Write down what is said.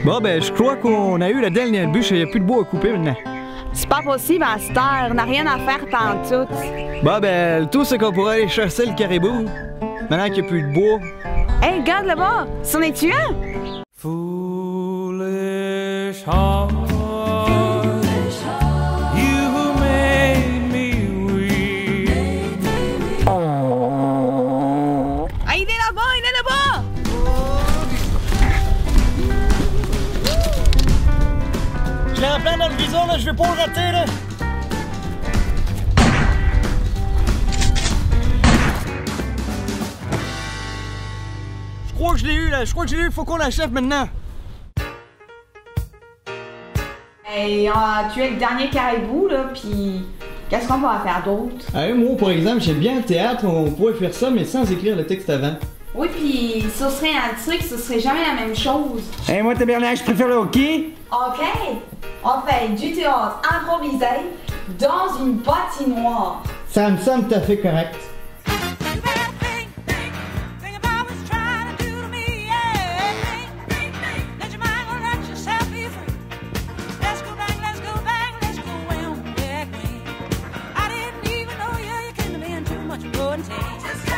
Bon, ben, je crois qu'on a eu la dernière bûche et il n'y a plus de bois à couper maintenant. C'est pas possible à cette heure, on n'a rien à faire pantoute. Bon, ben, le tout, c'est qu'on pourrait aller chasser le caribou. Maintenant qu'il n'y a plus de bois. Hey, regarde là-bas, c'en est-tu un? Foolish heart, you made me weak. Ah, il est là-bas, il est là-bas! Je l'ai en plein dans le bison, là, je vais pas le rater, là. Je crois que je l'ai eu, là, je crois que je l'ai eu, faut qu'on l'achève maintenant. Hey, on a tué le dernier caribou, là, pis qu'est-ce qu'on va faire d'autre? Moi, par exemple, j'aime bien le théâtre, on pourrait faire ça, mais sans écrire le texte avant. Oui, pis ce serait un truc, ce serait jamais la même chose. Hey, moi, tabernacle, je préfère le hockey. OK, on fait du théâtre improvisé dans une patinoire. Ça me semble tout à fait correct. Just